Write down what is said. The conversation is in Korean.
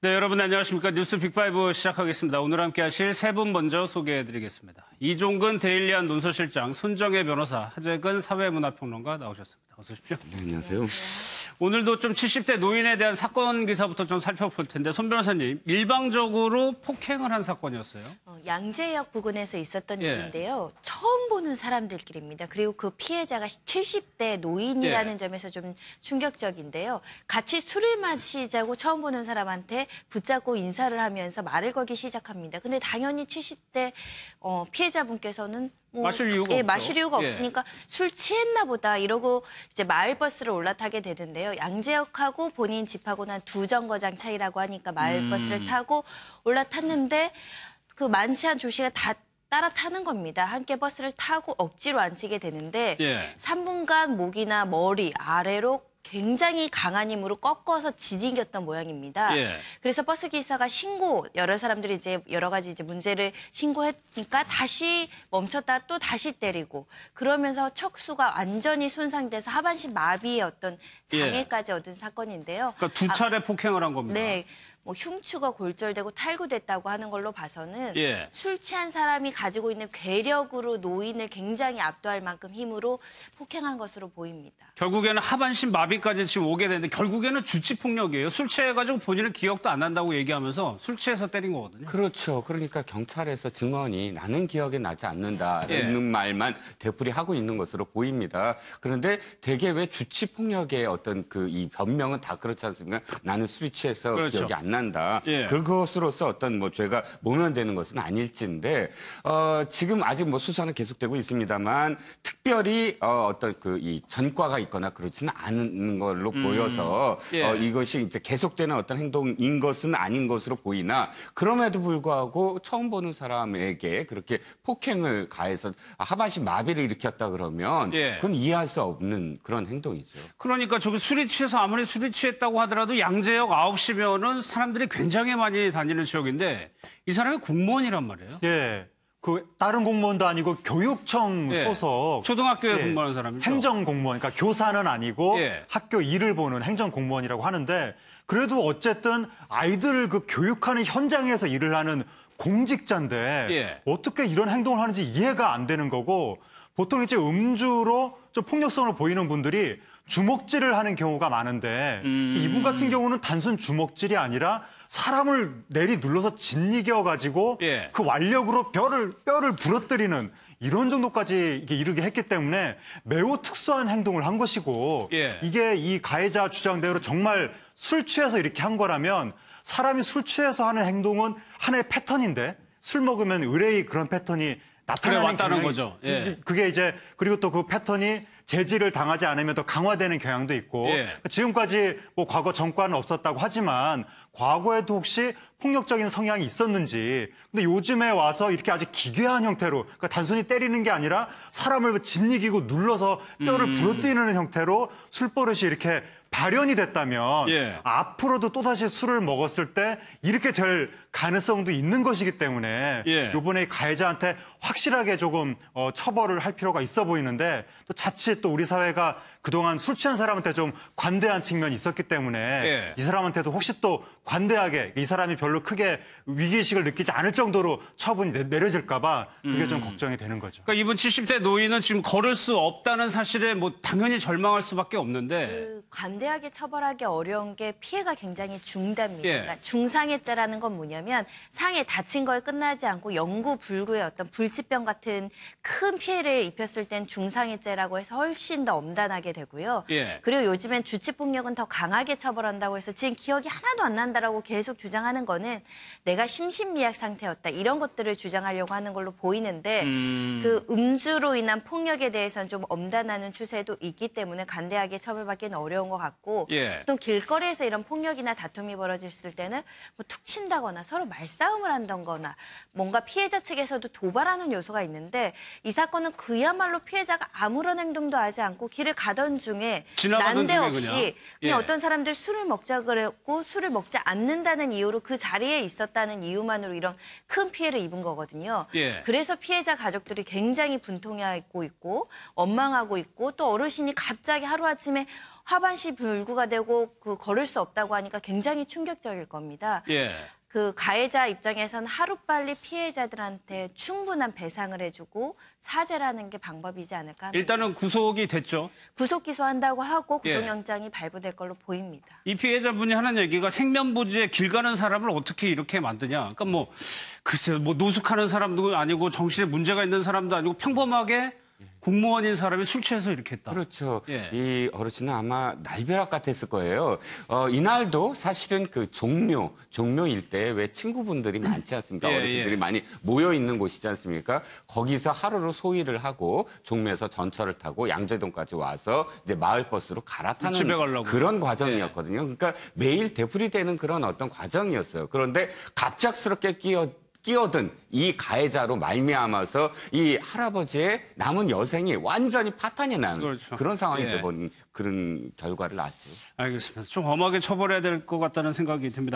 네, 여러분 안녕하십니까. 뉴스 빅5 시작하겠습니다. 오늘 함께 하실 세 분 먼저 소개해드리겠습니다. 이종근 데일리안 논설실장, 손정혜 변호사, 하재근 사회문화평론가 나오셨습니다. 어서 오십시오. 네, 안녕하세요. 오늘도 좀 70대 노인에 대한 사건 기사부터 좀 살펴볼 텐데, 손 변호사님, 일방적으로 폭행을 한 사건이었어요? 양재역 부근에서 있었던 예. 일인데요. 처음 보는 사람들끼리입니다. 그리고 그 피해자가 70대 노인이라는 예. 점에서 좀 충격적인데요. 같이 술을 마시자고 처음 보는 사람한테 붙잡고 인사를 하면서 말을 걸기 시작합니다. 근데 당연히 70대 피해자분께서는 마실 이유가 없죠. 마실 이유가 예. 없으니까 술 취했나 보다 이러고 이제 마을버스를 올라타게 되는데요. 양재역하고 본인 집하고는 한 2정거장 차이라고 하니까 마을버스를 타고 올라탔는데 그 만취한 조 씨가 다 따라 타는 겁니다. 함께 버스를 타고 억지로 앉히게 되는데 예. 3분간 목이나 머리 아래로 굉장히 강한 힘으로 꺾어서 지지겼던 모양입니다. 예. 그래서 버스 기사가 여러 사람들이 이제 여러 가지 이제 문제를 신고했으니까 다시 멈췄다 또 다시 때리고 그러면서 척수가 완전히 손상돼서 하반신 마비의 어떤 장애까지 얻은 사건인데요. 그러니까 두 차례 폭행을 한 겁니다. 네. 흉추가 골절되고 탈구됐다고 하는 걸로 봐서는 예. 술 취한 사람이 가지고 있는 괴력으로 노인을 굉장히 압도할 만큼 힘으로 폭행한 것으로 보입니다. 결국에는 하반신 마비까지 지금 오게 되는데 결국에는 주치폭력이에요. 술 취해가지고 본인은 기억도 안 난다고 얘기하면서 술 취해서 때린 거거든요. 그렇죠. 그러니까 경찰에서 증언이 나는 기억이 나지 않는다는 예. 말만 되풀이하고 있는 것으로 보입니다. 그런데 대개 왜 주치폭력의 어떤 이 변명은 다 그렇지 않습니까? 나는 술이 취해서 그렇죠. 기억이 안 난다. 예. 그것으로서 어떤 죄가 모면되는 것은 아닐진데 지금 아직 수사는 계속되고 있습니다만 특별히 어떤 이 전과가 있거나 그렇지는 않은 걸로 보여서 예. 이것이 이제 계속되는 어떤 행동인 것은 아닌 것으로 보이나 그럼에도 불구하고 처음 보는 사람에게 그렇게 폭행을 가해서 하반신 마비를 일으켰다 그러면 예. 그건 이해할 수 없는 그런 행동이죠. 그러니까 저기 술이 취해서 아무리 술이 취했다고 하더라도 양재역 9시면은 사람들이 굉장히 많이 다니는 지역인데 이 사람이 공무원이란 말이에요. 예. 다른 공무원도 아니고 교육청 예. 소속 초등학교에 공부하는 사람이죠. 행정공무원, 그러니까 교사는 아니고 예. 학교 일을 보는 행정공무원이라고 하는데 그래도 어쨌든 아이들을 교육하는 현장에서 일을 하는 공직자인데 예. 어떻게 이런 행동을 하는지 이해가 안 되는 거고 보통 이제 음주로 좀 폭력성을 보이는 분들이 주먹질을 하는 경우가 많은데 이분 같은 경우는 단순 주먹질이 아니라 사람을 내리눌러서 짓이겨가지고 예. 그 완력으로 뼈를 부러뜨리는 이런 정도까지 이르게 했기 때문에 매우 특수한 행동을 한 것이고 예. 이게 이 가해자 주장대로 정말 술 취해서 이렇게 한 거라면 사람이 술 취해서 하는 행동은 하나의 패턴인데 술 먹으면 의뢰의 그런 패턴이 나타나는 왔다는 경향이- 거죠. 예. 그게 이제 그리고 또 그 패턴이 제지를 당하지 않으면 더 강화되는 경향도 있고 예. 지금까지 과거 전과는 없었다고 하지만 과거에도 혹시 폭력적인 성향이 있었는지 근데 요즘에 와서 이렇게 아주 기괴한 형태로 그러니까 단순히 때리는 게 아니라 사람을 짓이기고 눌러서 뼈를 부러뜨리는 형태로 술버릇이 이렇게 발현이 됐다면 예. 앞으로도 또다시 술을 먹었을 때 이렇게 될 가능성도 있는 것이기 때문에 예. 이번에 가해자한테 확실하게 조금 처벌을 할 필요가 있어 보이는데 또 자칫 또 우리 사회가 그동안 술 취한 사람한테 좀 관대한 측면이 있었기 때문에 예. 이 사람한테도 혹시 또 관대하게 이 사람이 별로 크게 위기의식을 느끼지 않을 정도로 처분이 내려질까 봐 그게 좀 걱정이 되는 거죠. 그러니까 이분 70대 노인은 지금 걸을 수 없다는 사실에 당연히 절망할 수밖에 없는데 관대하게 처벌하기 어려운 게 피해가 굉장히 중대합니다. 예. 그러니까 중상해죄라는 건 뭐냐면 상해 다친 거에 끝나지 않고 영구불구의 어떤 불치병 같은 큰 피해를 입혔을 땐 중상해죄라고 해서 훨씬 더 엄단하게 되고요. 예. 그리고 요즘엔 주치폭력은 더 강하게 처벌한다고 해서 지금 기억이 하나도 안 난다라고 계속 주장하는 거는 내가 심신미약 상태였다. 이런 것들을 주장하려고 하는 걸로 보이는데 그 음주로 인한 폭력에 대해서는 좀 엄단하는 추세도 있기 때문에 관대하게 처벌받기는 어려운 것 같고 예. 또 길거리에서 이런 폭력이나 다툼이 벌어졌을 때는 툭 친다거나 서로 말싸움을 한다거나 뭔가 피해자 측에서도 도발하는 요소가 있는데 이 사건은 그야말로 피해자가 아무런 행동도 하지 않고 길을 가던 중에 지나가던 중에 난데없이 그냥. 예. 어떤 사람들 술을 먹자 그랬고 술을 먹지 않는다는 이유로 그 자리에 있었다는 이유만으로 이런 큰 피해를 입은 거거든요. 예. 그래서 피해자 가족들이 굉장히 분통해하고 있고 원망하고 있고 또 어르신이 갑자기 하루아침에 하반신 불구가 되고 걸을 수 없다고 하니까 굉장히 충격적일 겁니다. 예. 그 가해자 입장에서는 하루빨리 피해자들한테 충분한 배상을 해주고 사죄라는 게 방법이지 않을까 합니다. 일단은 구속이 됐죠. 구속 기소한다고 하고 예. 구속영장이 발부될 걸로 보입니다. 이 피해자분이 하는 얘기가 생면부지에 길 가는 사람을 어떻게 이렇게 만드냐. 그러니까 뭐 글쎄요, 뭐 노숙하는 사람도 아니고 정신에 문제가 있는 사람도 아니고 평범하게 공무원인 사람이 술 취해서 이렇게 했다. 그렇죠. 예. 이 어르신은 아마 날벼락 같았을 거예요. 이날도 사실은 그 종묘 일대에 왜 친구분들이 많지 않습니까? 예, 어르신들이 예. 많이 모여 있는 곳이지 않습니까? 거기서 하루를 소일을 하고 종묘에서 전철을 타고 양재동까지 와서 이제 마을버스로 갈아타는 집에 가려고. 그런 과정이었거든요. 그러니까 매일 되풀이되는 그런 어떤 과정이었어요. 그런데 갑작스럽게 끼어든 이 가해자로 말미암아서 이 할아버지의 남은 여생이 완전히 파탄이 나는 그렇죠. 그런 상황이 예. 돼버린 그런 결과를 낳았죠. 알겠습니다. 좀 엄하게 처벌해야 될 것 같다는 생각이 듭니다.